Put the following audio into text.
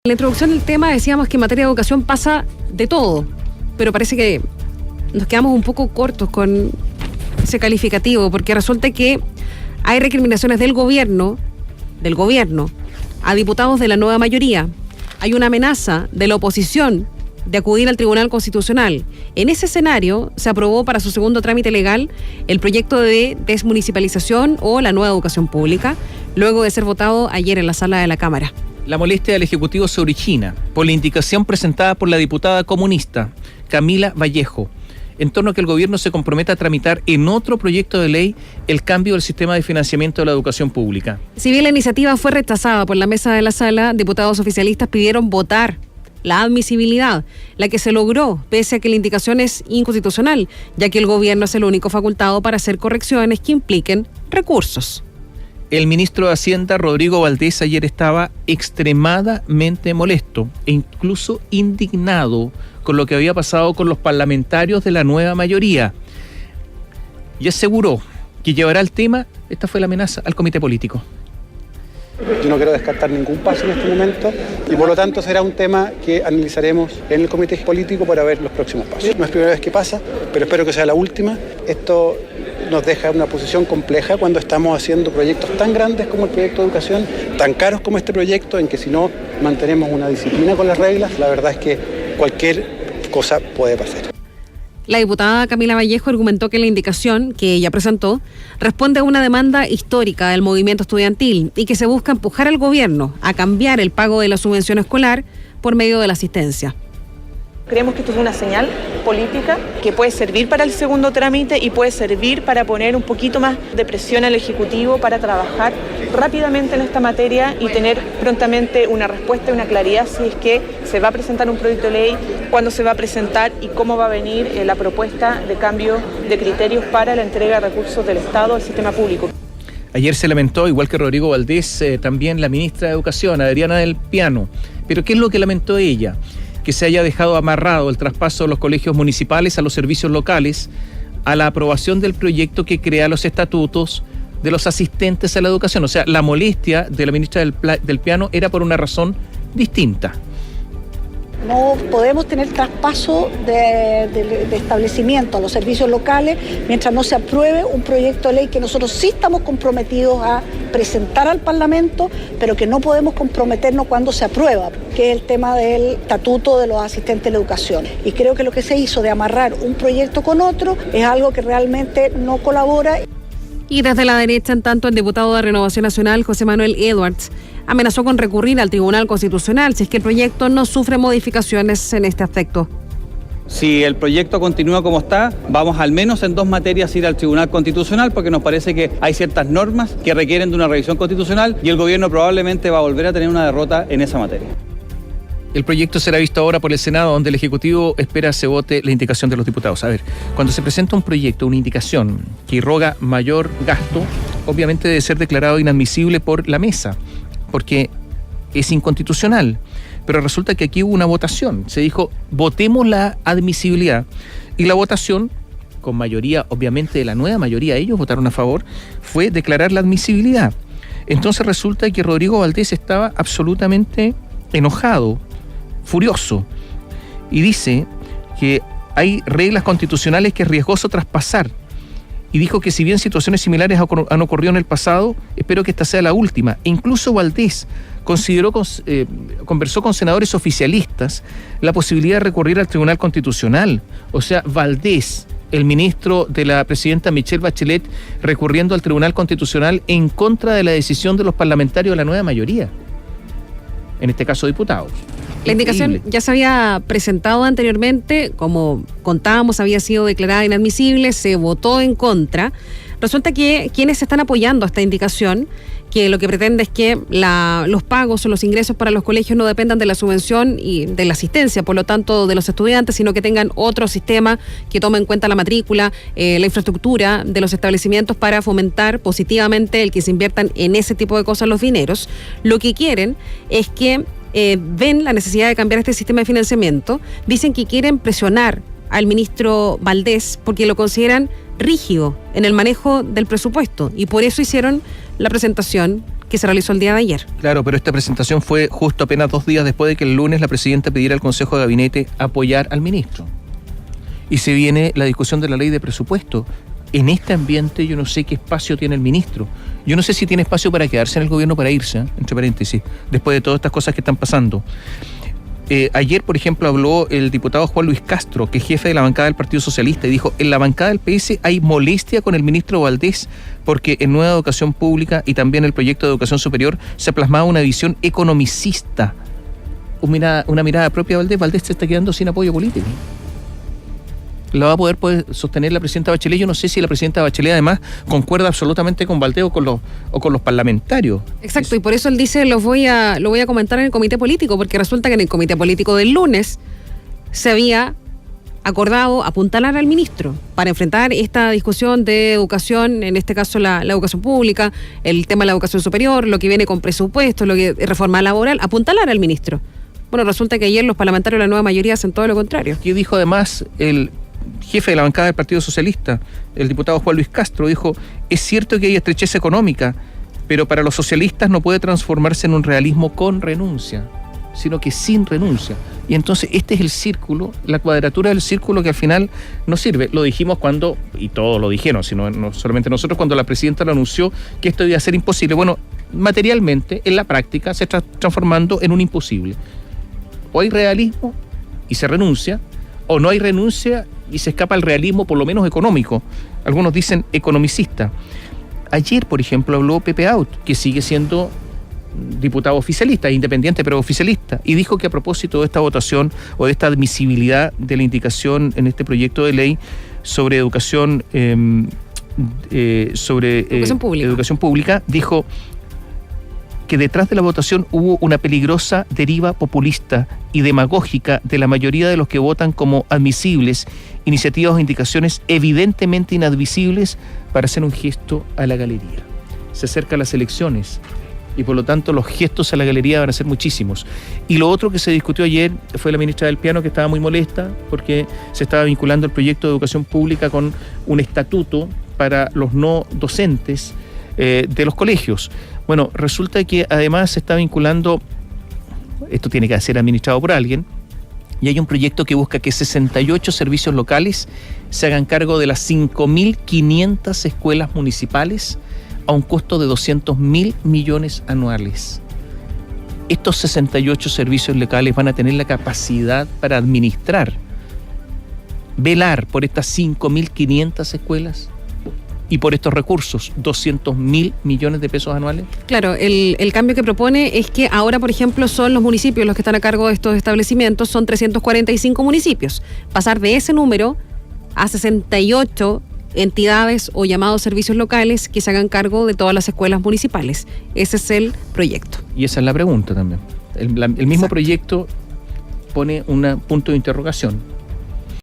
En la introducción del tema decíamos que en materia de educación pasa de todo, pero parece que nos quedamos un poco cortos con ese calificativo, porque resulta que hay recriminaciones del gobierno a diputados de la nueva mayoría. Hay una amenaza de la oposición de acudir al Tribunal Constitucional. En ese escenario se aprobó para su segundo trámite legal el proyecto de desmunicipalización o la nueva educación pública, luego de ser votado ayer en la sala de la Cámara. La molestia del Ejecutivo se origina por la indicación presentada por la diputada comunista Camila Vallejo, en torno a que el gobierno se comprometa a tramitar en otro proyecto de ley el cambio del sistema de financiamiento de la educación pública. Si bien la iniciativa fue rechazada por la mesa de la sala, diputados oficialistas pidieron votar la admisibilidad, la que se logró pese a que la indicación es inconstitucional, ya que el gobierno es el único facultado para hacer correcciones que impliquen recursos. El ministro de Hacienda, Rodrigo Valdés, ayer estaba extremadamente molesto e incluso indignado con lo que había pasado con los parlamentarios de la nueva mayoría. Y aseguró que llevará el tema, esta fue la amenaza, al comité político. Yo no quiero descartar ningún paso en este momento y por lo tanto será un tema que analizaremos en el comité político para ver los próximos pasos. No es la primera vez que pasa, pero espero que sea la última. Esto nos deja una posición compleja cuando estamos haciendo proyectos tan grandes como el proyecto de educación, tan caros como este proyecto, en que si no mantenemos una disciplina con las reglas, la verdad es que cualquier cosa puede pasar. La diputada Camila Vallejo argumentó que la indicación que ella presentó responde a una demanda histórica del movimiento estudiantil y que se busca empujar al gobierno a cambiar el pago de la subvención escolar por medio de la asistencia. Creemos que esto es una señal política que puede servir para el segundo trámite y puede servir para poner un poquito más de presión al Ejecutivo para trabajar rápidamente en esta materia y tener prontamente una respuesta y una claridad si es que se va a presentar un proyecto de ley, cuándo se va a presentar y cómo va a venir la propuesta de cambio de criterios para la entrega de recursos del Estado al sistema público. Ayer se lamentó, igual que Rodrigo Valdés, también la ministra de Educación, Adriana del Piano. ¿Pero qué es lo que lamentó ella? Que se haya dejado amarrado el traspaso de los colegios municipales a los servicios locales a la aprobación del proyecto que crea los estatutos de los asistentes a la educación. O sea, la molestia de la ministra del Piano era por una razón distinta. No podemos tener traspaso de establecimiento a los servicios locales mientras no se apruebe un proyecto de ley que nosotros sí estamos comprometidos a presentar al Parlamento, pero que no podemos comprometernos cuando se aprueba, que es el tema del estatuto de los asistentes de la educación. Y creo que lo que se hizo de amarrar un proyecto con otro es algo que realmente no colabora. Y desde la derecha, en tanto, el diputado de Renovación Nacional, José Manuel Edwards, amenazó con recurrir al Tribunal Constitucional si es que el proyecto no sufre modificaciones en este aspecto. Si el proyecto continúa como está, vamos al menos en 2 materias a ir al Tribunal Constitucional porque nos parece que hay ciertas normas que requieren de una revisión constitucional y el gobierno probablemente va a volver a tener una derrota en esa materia. El proyecto será visto ahora por el Senado, donde el Ejecutivo espera se vote la indicación de los diputados. A ver, cuando se presenta un proyecto, una indicación que irroga mayor gasto, obviamente debe ser declarado inadmisible por la mesa, porque es inconstitucional. Pero resulta que aquí hubo una votación. Se dijo, votemos la admisibilidad. Y la votación, con mayoría, obviamente de la nueva mayoría, ellos votaron a favor, fue declarar la admisibilidad. Entonces resulta que Rodrigo Valdés estaba absolutamente enojado, furioso, y dice que hay reglas constitucionales que es riesgoso traspasar. Y dijo que si bien situaciones similares han ocurrido en el pasado, espero que esta sea la última. E incluso Valdés conversó con senadores oficialistas la posibilidad de recurrir al Tribunal Constitucional. O sea, Valdés, el ministro de la presidenta Michelle Bachelet, recurriendo al Tribunal Constitucional en contra de la decisión de los parlamentarios de la nueva mayoría, en este caso diputados. La indicación ya se había presentado anteriormente, como contábamos, había sido declarada inadmisible, se votó en contra. Resulta que quienes están apoyando esta indicación, que lo que pretende es que los pagos o los ingresos para los colegios no dependan de la subvención y de la asistencia, por lo tanto, de los estudiantes, sino que tengan otro sistema que tome en cuenta la matrícula, la infraestructura de los establecimientos para fomentar positivamente el que se inviertan en ese tipo de cosas los dineros. Lo que quieren es que ven la necesidad de cambiar este sistema de financiamiento, dicen que quieren presionar al ministro Valdés porque lo consideran rígido en el manejo del presupuesto y por eso hicieron la presentación que se realizó el día de ayer. Claro, pero esta presentación fue justo apenas 2 días después de que el lunes la presidenta pidiera al Consejo de Gabinete apoyar al ministro. Y se viene la discusión de la ley de presupuesto. En este ambiente yo no sé qué espacio tiene el ministro. Yo no sé si tiene espacio para quedarse en el gobierno, para irse, entre paréntesis, después de todas estas cosas que están pasando. Ayer, por ejemplo, habló el diputado Juan Luis Castro, que es jefe de la bancada del Partido Socialista, y dijo: en la bancada del PS hay molestia con el ministro Valdés porque en Nueva Educación Pública y también el proyecto de educación superior se plasmaba una visión economicista. Una mirada propia de Valdés. Valdés se está quedando sin apoyo político. ¿La va a poder sostener la presidenta Bachelet? Yo no sé si la presidenta Bachelet además concuerda absolutamente con Valdés o con los parlamentarios. Exacto, y por eso él dice, lo voy a comentar en el comité político, porque resulta que en el comité político del lunes se había acordado apuntalar al ministro para enfrentar esta discusión de educación, en este caso la educación pública, el tema de la educación superior, lo que viene con presupuesto, lo que reforma laboral, apuntalar al ministro. Bueno, resulta que ayer los parlamentarios de la nueva mayoría hacen todo lo contrario. ¿Qué dijo además el jefe de la bancada del Partido Socialista, el diputado Juan Luis Castro? Dijo: es cierto que hay estrechez económica, pero para los socialistas no puede transformarse en un realismo con renuncia, sino que sin renuncia. Y entonces este es el círculo, la cuadratura del círculo que al final no sirve. Lo dijimos cuando, y todos lo dijeron, sino no solamente nosotros, cuando la presidenta lo anunció que esto iba a ser imposible. Bueno, materialmente, en la práctica, se está transformando en un imposible. O hay realismo y se renuncia, o no hay renuncia y se escapa al realismo, por lo menos económico. Algunos dicen economicista. Ayer, por ejemplo, habló Pepe Out, que sigue siendo diputado oficialista, independiente pero oficialista, y dijo que a propósito de esta votación o de esta admisibilidad de la indicación en este proyecto de ley sobre educación educación pública, dijo que detrás de la votación hubo una peligrosa deriva populista y demagógica de la mayoría de los que votan como admisibles iniciativas o indicaciones evidentemente inadmisibles para hacer un gesto a la galería. Se acercan las elecciones y por lo tanto los gestos a la galería van a ser muchísimos. Y lo otro que se discutió ayer fue la ministra del Piano, que estaba muy molesta porque se estaba vinculando el proyecto de educación pública con un estatuto para los no docentes de los colegios. Bueno, resulta que además se está vinculando, esto tiene que ser administrado por alguien, y hay un proyecto que busca que 68 servicios locales se hagan cargo de las 5.500 escuelas municipales a un costo de 200.000 millones anuales. Estos 68 servicios locales van a tener la capacidad para administrar, velar por estas 5.500 escuelas y por estos recursos, 200.000 millones de pesos anuales. Claro, el cambio que propone es que ahora, por ejemplo, son los municipios los que están a cargo de estos establecimientos, son 345 municipios. Pasar de ese número a 68 entidades o llamados servicios locales que se hagan cargo de todas las escuelas municipales. Ese es el proyecto. Y esa es la pregunta también. El mismo Exacto. Proyecto pone un punto de interrogación.